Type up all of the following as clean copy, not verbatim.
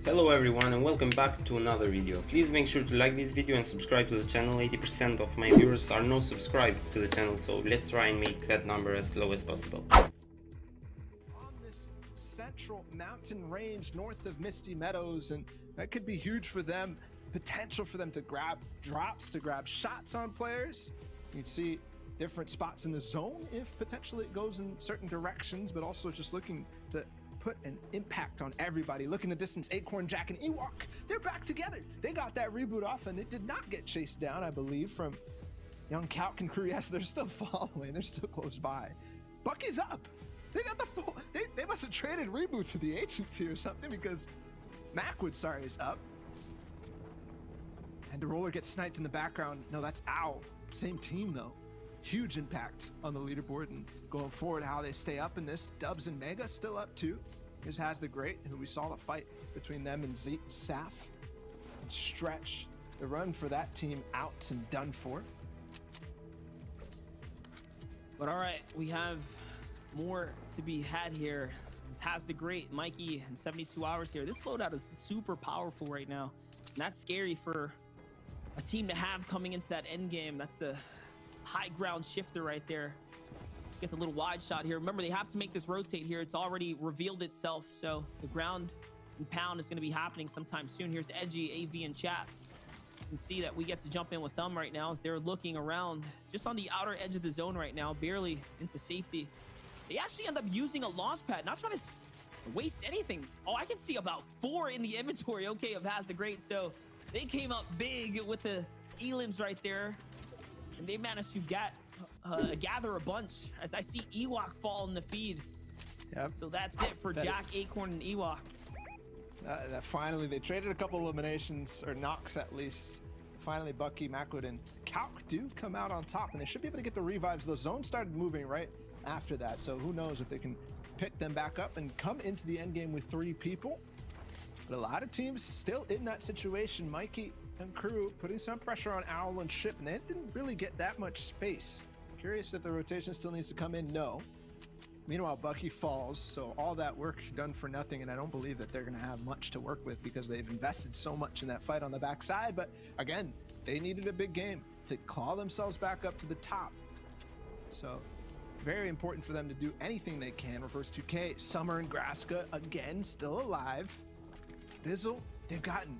Hello everyone and welcome back to another video. Please make sure to like this video and subscribe to the channel. 80% of my viewers are not subscribed to the channel, so let's try and make that number as low as possible. On this central mountain range north of Misty Meadows, and that could be huge for them. Potential for them to grab drops, to grab shots on players. You'd see different spots in the zone if potentially it goes in certain directions, but also just looking to put an impact on everybody. Look in the distance, Acorn, Jack, and Ewok, they're back together. They got that reboot off, and it did not get chased down, I believe, from young Calc and crew. Yes, they're still following. They're still close by. Bucky's up. They got the full. They must have traded reboot to the agency or something, because Macwood, sorry, is up. And the roller gets sniped in the background. No, that's Owl. Same team, though. Huge impact on the leaderboard, and going forward, how they stay up in this. Dubs and Mega still up too. Here's Has the Great, who we saw the fight between them and Saf. And Stretch, the run for that team out and done for. But all right, we have more to be had here. This Has the Great, Mikey, and 72 hours here. This loadout is super powerful right now, and that's scary for a team to have coming into that end game. That's the high ground shifter right there. Get the little wide shot here. Remember, they have to make this rotate here. It's already revealed itself, so the ground and pound is going to be happening sometime soon. Here's EmadGG, AV, and chat. You can see that we get to jump in with them right now as they're looking around just on the outer edge of the zone right now, barely into safety. They actually end up using a launch pad, not trying to waste anything. Oh, I can see about 4 in the inventory, okay, of Has the Great. So they came up big with the elims right there, and they managed to gather a bunch, as I see Ewok fall in the feed. Yep. So that's it for Jack, Acorn, and Ewok. Finally, they traded a couple eliminations, or knocks at least. Finally, Bucky, Macwood, and Calc do come out on top, and they should be able to get the revives. The zone started moving right after that, so who knows if they can pick them back up and come into the end game with 3 people. But a lot of teams still in that situation. Mikey and crew putting some pressure on Owl and Ship, and they didn't really get that much space. Curious if the rotation still needs to come in. No. Meanwhile, Bucky falls, so all that work done for nothing, and I don't believe that they're going to have much to work with because they've invested so much in that fight on the backside. But again, they needed a big game to claw themselves back up to the top. So very important for them to do anything they can. Reverse 2K, Summer and Graska again still alive. Bizzle, they've gotten,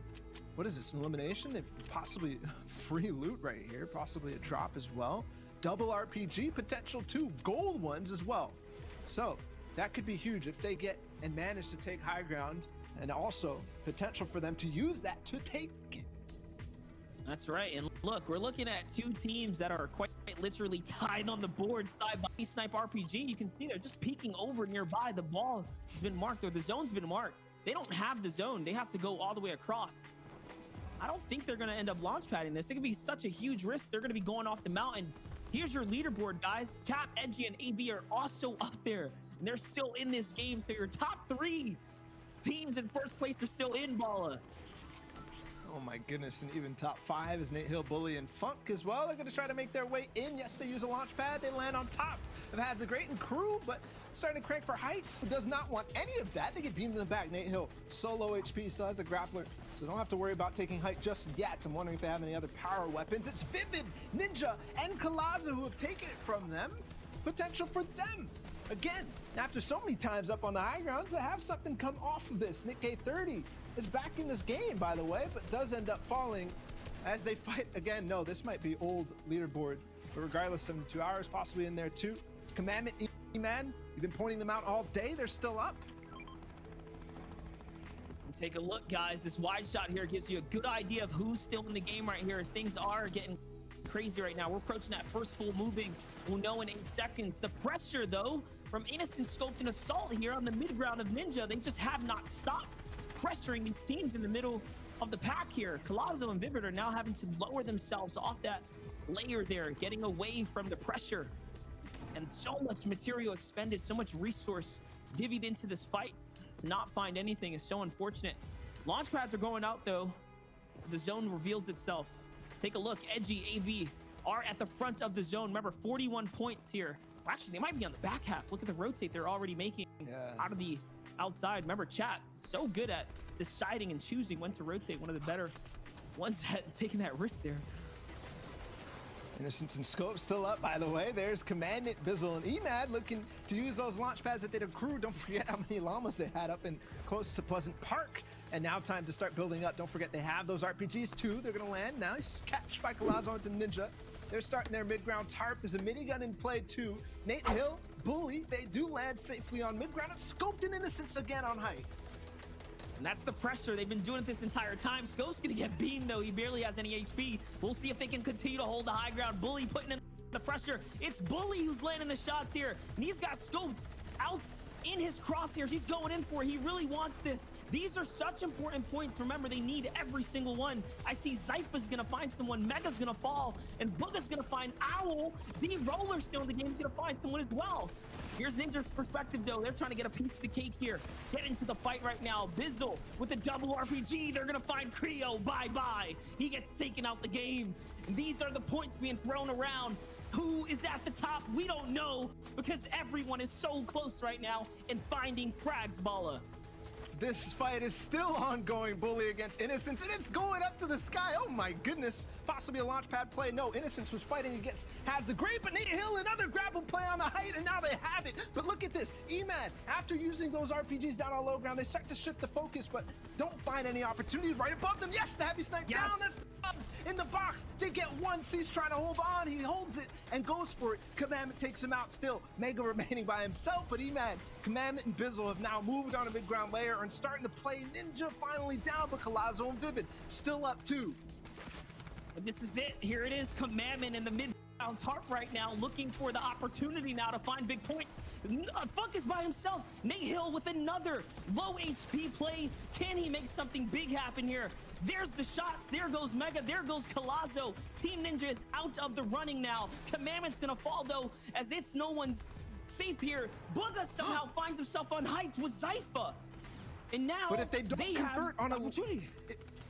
what is this, an elimination? They've possibly free loot right here, possibly a drop as well. Double RPG potential, 2 gold ones as well. So that could be huge if they get and manage to take high ground, and also potential for them to use that to take it. That's right. And look, we're looking at 2 teams that are quite literally tied on the board side by Snipe RPG. You can see they're just peeking over nearby. The ball has been marked, or the zone's been marked. They don't have the zone. They have to go all the way across. I don't think they're going to end up launch padding this. It could be such a huge risk. They're going to be going off the mountain. Here's your leaderboard, guys. Cap, EmadGG, and AV are also up there, and they're still in this game. So your top 3 teams in first place are still in, Bala. Oh my goodness, and even top 5 is Nate Hill, Bully, and Funk as well. They're going to try to make their way in. Yes, they use a launch pad. They land on top of Has the Great and crew, but starting to crank for heights. Does not want any of that. They get beamed in the back. Nate Hill, solo HP, still has a grappler, so don't have to worry about taking height just yet. I'm wondering if they have any other power weapons. It's Vivid, Ninja, and Kalaza who have taken it from them. Potential for them. Again, after so many times up on the high grounds, they have something come off of this. Nick K30 is back in this game, by the way, but does end up falling as they fight again. No, this might be old leaderboard, but regardless, 72 hours possibly in there too. Commandment, man, you've been pointing them out all day. They're still up. Take a look, guys. This wide shot here gives you a good idea of who's still in the game right here, as things are getting crazy right now. We're approaching that first full moving. We'll know in 8 seconds. The pressure, though, from Innocent Scoped and Assault here on the mid ground of Ninja, they just have not stopped pressuring these teams in the middle of the pack here. Colazo and Vivid are now having to lower themselves off that layer there, getting away from the pressure. And so much material expended, so much resource divvied into this fight to not find anything is so unfortunate. Launch pads are going out, though. The zone reveals itself. Take a look. EmadGG, AV are at the front of the zone. Remember, 41 points here. Well, actually, they might be on the back half. Look at the rotate they're already making out of the outside. Remember, chat, so good at deciding and choosing when to rotate. One of the better ones at taking that risk there. Innocence and Scope still up, by the way. There's Commandment, Bizzle, and Emad looking to use those launch pads that they'd accrued. Don't forget how many llamas they had up in close to Pleasant Park. And now time to start building up. Don't forget they have those RPGs too. They're gonna land. Nice catch by Colazo into Ninja. They're starting their mid-ground tarp. There's a minigun in play too. Nate Hill, Bully, they do land safely on mid-ground. It's Scoped and Innocence again on height. And that's the pressure. They've been doing it this entire time. Scope's gonna get beamed though. He barely has any HP. We'll see if they can continue to hold the high ground. Bully putting in the pressure. It's Bully who's landing the shots here. And he's got Scoped out in his crosshairs. He's going in for it. He really wants this. These are such important points. Remember, they need every single one. I see Zypha's gonna find someone, Mega's gonna fall, and Booga's gonna find Owl. The Roller still in the game is gonna find someone as well. Here's Ninja's perspective though. They're trying to get a piece of the cake here. Get into the fight right now. Bizzle with the double RPG. They're gonna find Creo. Bye-bye. He gets taken out the game. And these are the points being thrown around. Who is at the top? We don't know because everyone is so close right now in finding Frags Balla. This fight is still ongoing. Bully against Innocence, and it's going up to the sky. Oh my goodness. Possibly a launch pad play. No, Innocence was fighting against Has the Great, but Nate Hill, another grapple play on the height, and now they have it. But look at this. Emad, after using those RPGs down on low ground, they start to shift the focus, but don't find any opportunities right above them. Yes, the heavy snipe down. That's Bubs in the box. They get one. C's trying to hold on. He holds it and goes for it. Commandment takes him out still. Mega remaining by himself, but Emad, Commandment, and Bizzle have now moved on a big ground layer and starting to play. Ninja finally down, but Colazo and Vivid still up too. But this is it. Here it is. Commandment in the mid-ground tarp right now, looking for the opportunity now to find big points. Funk is by himself. Nate Hill with another low HP play. Can he make something big happen here? There's the shots. There goes Mega. There goes Colazo. Team Ninja is out of the running now. Commandment's gonna fall though, as it's no one's safe here. Booga somehow finds himself on heights with Zypha. And now but if they don't convert on opportunity.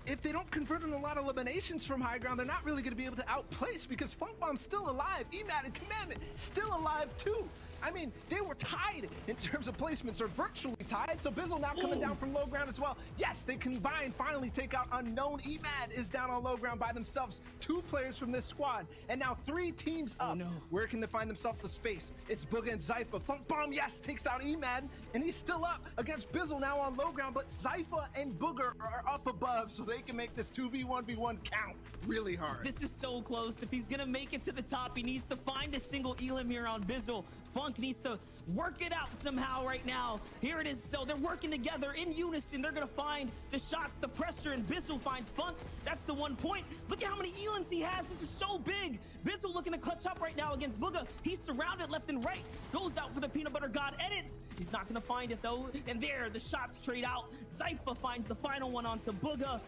If they don't convert on a lot of eliminations from high ground, they're not really going to be able to outplace because Funk Bomb's still alive. Emad and Commandment still alive too. I mean, they were tied in terms of placements, or virtually tied. So Bizzle now coming down from low ground as well. Yes, they combine, finally take out Unknown. Emad is down on low ground by themselves. 2 players from this squad, and now 3 teams up. No. Where can they find themselves the space? It's Booga and Zypha. Funk Bomb, yes, takes out Emad, and he's still up against Bizzle now on low ground, but Zypha and Booger are up above, so they can make this 2v1v1 count really hard. This is so close. If he's gonna make it to the top, he needs to find a single Elim here on Bizzle. Funk needs to work it out somehow right now. Here it is though. They're working together in unison. They're gonna find the shots, the pressure, and Bizzle finds Funk. That's the 1 point. Look at how many Elims he has. This is so big. Bizzle looking to clutch up right now against Booga. He's surrounded left and right. Goes out for the Peanut Butter God edit. He's not gonna find it though. And there, the shots trade out. Zypha finds the final one onto Booga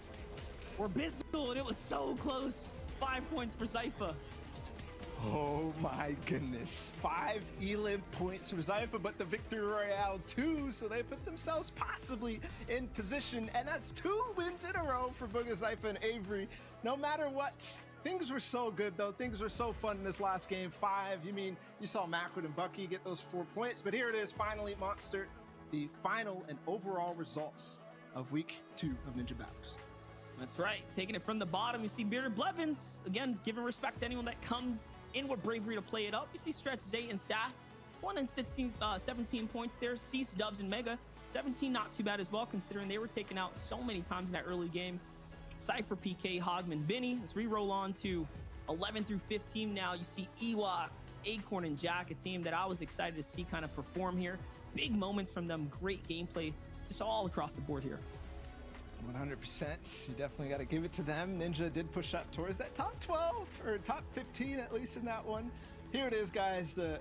or Bizzle, and it was so close. 5 points for Zypha. Oh my goodness. 5 Elim points for Zypha, but the Victory Royale 2, so they put themselves possibly in position, and that's 2 wins in a row for Booga, Zypha, and Avery. No matter what, things were so good though. Things were so fun in this last game. 5, you mean, you saw Macwood and Bucky get those 4 points, but here it is, finally, Monster, the final and overall results of week 2 of Ninja Battles. That's right, taking it from the bottom, you see Bearded Blevins, again, giving respect to anyone that comes in with bravery to play it up. You see Stretch, Zay, and Saf, 1 and 17 points there. Cease, Dubs, and Mega, 17, not too bad as well, considering they were taken out so many times in that early game. Cypher, PK, Hogman, Benny. As we roll on to 11 through 15 now, you see Ewok, Acorn, and Jack, a team that I was excited to see kind of perform here. Big moments from them, great gameplay, just all across the board here. 100%. You definitely got to give it to them. Ninja did push up towards that top 12 or top 15 at least in that one. Here it is, guys. The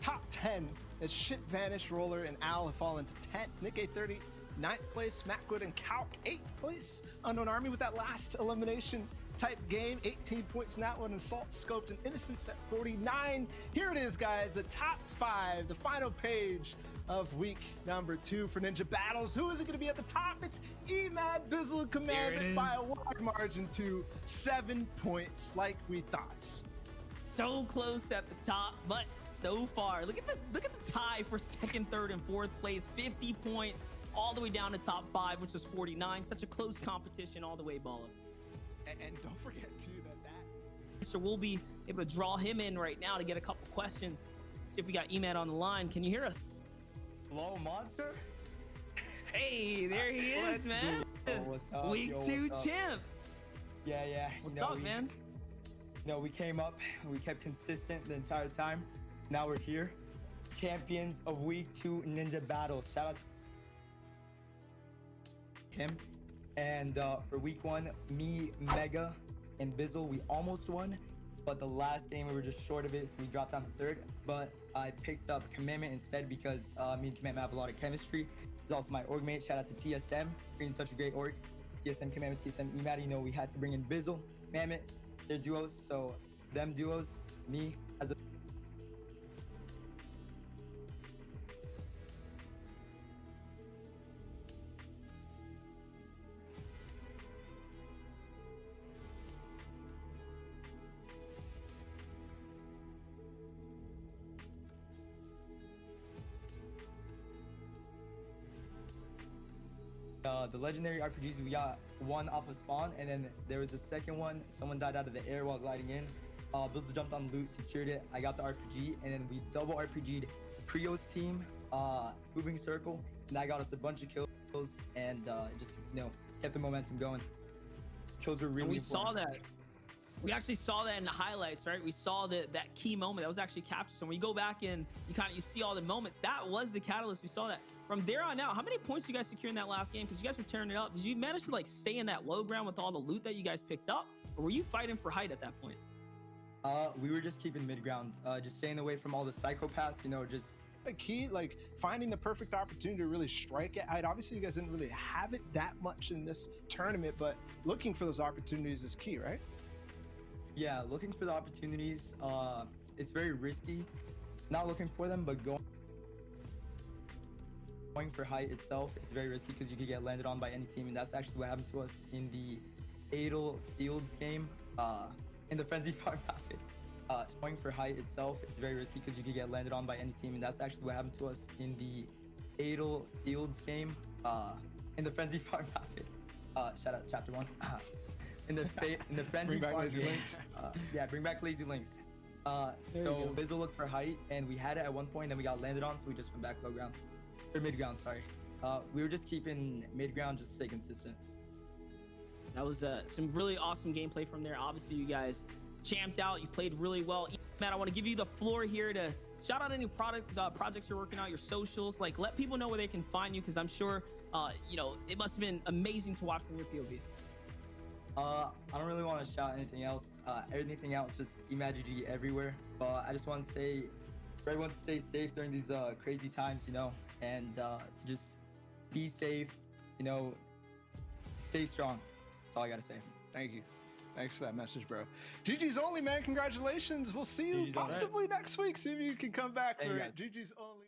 top 10 as Shit, Vanish, Roller, and Al have fallen to 10th. Nick A30, 9th place. Matt and Calc, 8th place. Unknown Army with that last elimination type game, 18 points in that one. And Salt, Scoped, and Innocence at 49. Here it is, guys. The top 5, the final page of week number 2 for Ninja Battles. Who is it going to be at the top? It's Emad, Bizzle, and Commandment by a wide margin to 7 points, like we thought. So close at the top, but so far, look at the tie for 2nd, 3rd, and 4th place. 50 points. all the way down to top 5, which was 49. Such a close competition all the way, Balla. And don't forget too that So we'll be able to draw him in right now to get a couple questions. See if we got Emad on the line. Can you hear us? Hello, monster. Hey, there he is, man. What's up? Week 2 champ. Yeah. What's up, man? No, we came up. We kept consistent the entire time. Now we're here. Champions of Week 2 Ninja Battles. Shout out to him. And for Week 1, me, Mega, and Bizzle, we almost won. But the last game, we were just short of it, so we dropped down to 3rd. But I picked up Commandment instead because me and Commandment have a lot of chemistry. He's also my org mate. Shout out to TSM, being such a great org. TSM, Commandment, TSM, Emad. You know, we had to bring in Bizzle, Commandment, their duos. So them duos, me as a the legendary RPGs, we got one off of spawn, and then there was a second one. Someone died out of the air while gliding in. Bizzle jumped on loot, secured it. I got the RPG, and then we double RPG'd Prio's team, moving circle, and that got us a bunch of kills, and just kept the momentum going. Kills were really and we important. saw that. We actually saw that in the highlights, right? We saw that key moment that was actually captured. So when you go back and you see all the moments, that was the catalyst. We saw that. From there on out, how many points you guys secure in that last game? Because you guys were tearing it up. Did you manage to like stay in that low ground with all the loot that you guys picked up, or were you fighting for height at that point? We were just keeping mid ground, just staying away from all the psychopaths. Just a key, like finding the perfect opportunity to really strike it. Obviously, you guys didn't really have it that much in this tournament, but looking for those opportunities is key, right? Yeah, looking for the opportunities. It's very risky. Not looking for them, but going for height itself, it's very risky because you could get landed on by any team, and that's actually what happened to us in the Adel Fields game, in the Frenzy Farm Pathway. Going for height itself, it's very risky because you could get landed on by any team, and that's actually what happened to us in the Adel Fields game, in the Frenzy Farm Pathway. Shout out Chapter 1. In the Frenzy Bring back Farm Lazy game. Links. Yeah, bring back Lazy Links. There So Bizzle looked for height, and we had it at one point, then we got landed on, so we just went back low ground. Or mid ground, sorry. We were just keeping mid ground just to stay consistent. That was some really awesome gameplay from there. Obviously, you guys champed out. You played really well. Matt, I want to give you the floor here to shout out any projects you're working on, your socials. Like, let people know where they can find you, because I'm sure, it must have been amazing to watch from your POV. I don't really want to shout anything else. Anything else, just EmadGG everywhere. But I just want to say for everyone to stay safe during these crazy times, and to just be safe, stay strong. That's all I got to say. Thank you. Thanks for that message, bro. GG's only, man. Congratulations. We'll see you GG's only. possibly next week. See if you can come back Hey, for guys. GG's only.